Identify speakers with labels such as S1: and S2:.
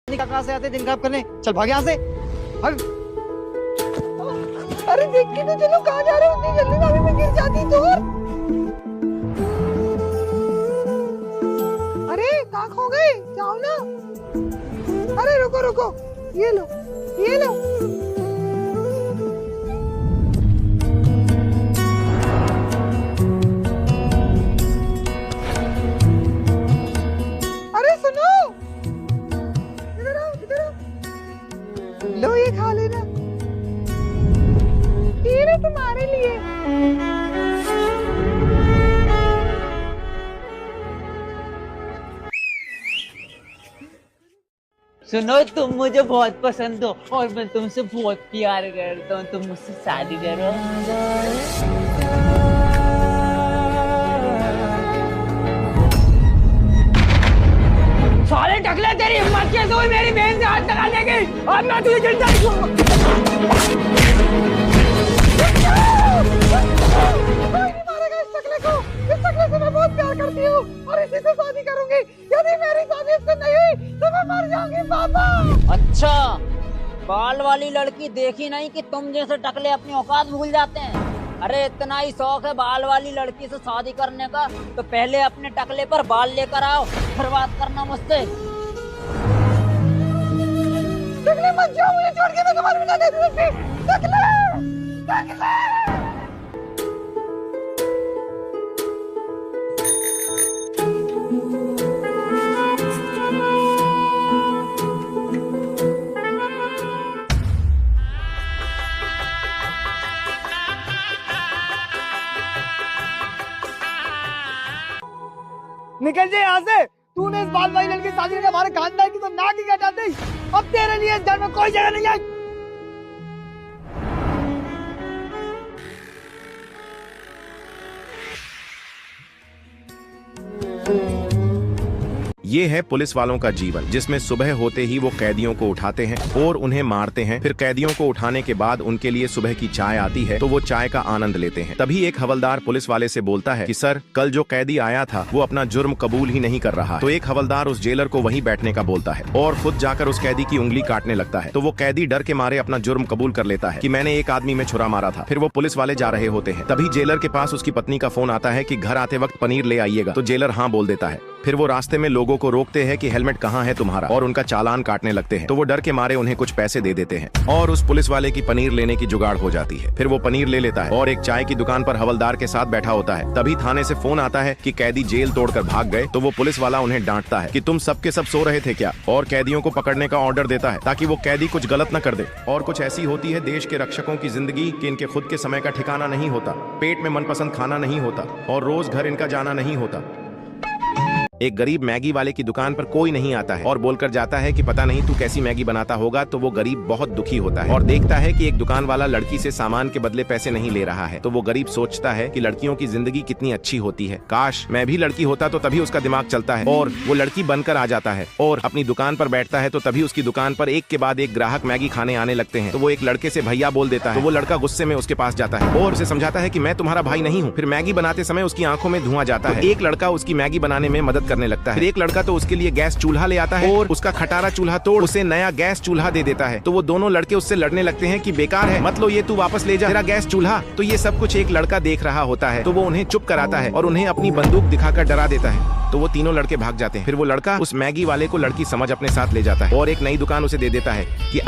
S1: कहाँ से आते दिन खराब करने। चल भाग यहाँ से भाग।
S2: अरे देख के तो चलो, कहाँ जा रहे हो इतनी जल्दी? भाभी मैं गिर जाती तो। अरे कहाँ खो गए? जाओ ना। अरे रुको रुको, ये लो ये लो। अरे सुनो, इधर आओ इधर आओ। लो ये खा लेना, ये रहा तुम्हारे लिए।
S3: सुनो, तुम मुझे बहुत पसंद हो और मैं तुमसे बहुत प्यार करता हूँ। तुम मुझसे शादी करो। साले टकले, तेरी हिम्मत कैसे हुई मेरी बहन से हाथ लगाने की? अब मैं तुझे जिंदा नहीं छोड़ूंगा।
S2: इस टकले से मैं बहुत प्यार करती हूँ और इसी से शादी करूंगी। यदि मेरी शादी इससे नहीं तो मैं मर जाऊंगी पापा।
S4: अच्छा, बाल वाली लड़की देखी नहीं कि तुम जैसे टकले अपनी औकात भूल जाते हैं। अरे इतना ही शौक है बाल वाली लड़की से शादी करने का तो पहले अपने टकले पर बाल लेकर आओ, फिर बात करना मुझसे।
S2: टकले मत जाओ, मुझे छोड़ के मैं तुम्हारे बिना नहीं रह सकती। टकले टकले।
S1: निकल जाए यहाँ से। तूने इस बाल वाली लड़की शादी ने हमारे खानदान की तो नाक ही कटा दी। अब तेरे लिए इस घर में कोई जगह नहीं है।
S5: ये है पुलिस वालों का जीवन, जिसमें सुबह होते ही वो कैदियों को उठाते हैं और उन्हें मारते हैं। फिर कैदियों को उठाने के बाद उनके लिए सुबह की चाय आती है तो वो चाय का आनंद लेते हैं। तभी एक हवलदार पुलिस वाले से बोलता है कि सर, कल जो कैदी आया था वो अपना जुर्म कबूल ही नहीं कर रहा। तो एक हवलदार उस जेलर को वहीं बैठने का बोलता है और खुद जाकर उस कैदी की उंगली काटने लगता है। तो वो कैदी डर के मारे अपना जुर्म कबूल कर लेता है कि मैंने एक आदमी में छुरा मारा था। फिर वो पुलिस वाले जा रहे होते हैं, तभी जेलर के पास उसकी पत्नी का फोन आता है कि घर आते वक्त पनीर ले आइएगा। तो जेलर हाँ बोल देता है। फिर वो रास्ते में लोगों को रोकते हैं कि हेलमेट कहाँ है तुम्हारा, और उनका चालान काटने लगते हैं। तो वो डर के मारे उन्हें कुछ पैसे दे देते हैं और उस पुलिस वाले की पनीर लेने की जुगाड़ हो जाती है। फिर वो पनीर ले लेता है और एक चाय की दुकान पर हवलदार के साथ बैठा होता है। तभी थाने से फोन आता है कि कैदी जेल तोड़कर भाग गए। तो वो पुलिस वाला उन्हें डांटता है कि तुम सबके सब सो रहे थे क्या, और कैदियों को पकड़ने का ऑर्डर देता है ताकि वो कैदी कुछ गलत न कर दे। और कुछ ऐसी होती है देश के रक्षकों की जिंदगी कि इनके खुद के समय का ठिकाना नहीं होता, पेट में मनपसंद खाना नहीं होता और रोज घर इनका जाना नहीं होता। एक गरीब मैगी वाले की दुकान पर कोई नहीं आता है और बोलकर जाता है कि पता नहीं तू कैसी मैगी बनाता होगा। तो वो गरीब बहुत दुखी होता है और देखता है कि एक दुकान वाला लड़की से सामान के बदले पैसे नहीं ले रहा है। तो वो गरीब सोचता है कि लड़कियों की जिंदगी कितनी अच्छी होती है, काश मैं भी लड़की होता। तो तभी उसका दिमाग चलता है और वो लड़की बनकर आ जाता है और अपनी दुकान पर बैठता है। तो तभी उसकी दुकान पर एक के बाद एक ग्राहक मैगी खाने आने लगते हैं। तो वो एक लड़के से भैया बोल देता है। तो वो लड़का गुस्से में उसके पास जाता है और उसे समझाता है कि मैं तुम्हारा भाई नहीं हूँ। फिर मैगी बनाते समय उसकी आंखों में धुआं जाता है। एक लड़का उसकी मैगी बनाने में मदद करने लगता है। फिर एक लड़का तो उसके लिए गैस चूल्हा ले आता है और उसका खटारा चूल्हा तोड़ उसे नया गैस चूल्हा दे देता है। तो वो दोनों लड़के उससे लड़ने लगते हैं कि बेकार है, मत लो ये, तू वापस ले जा तेरा गैस चूल्हा। तो ये सब कुछ एक लड़का देख रहा होता है। तो वो उन्हें चुप कराता है और उन्हें अपनी बंदूक दिखाकर डरा देता है। तो वो तीनों लड़के भाग जाते हैं। फिर वो लड़का उस मैगी वाले को लड़की समझ अपने साथ ले जाता है और एक नई दुकान उसे दे देता है कि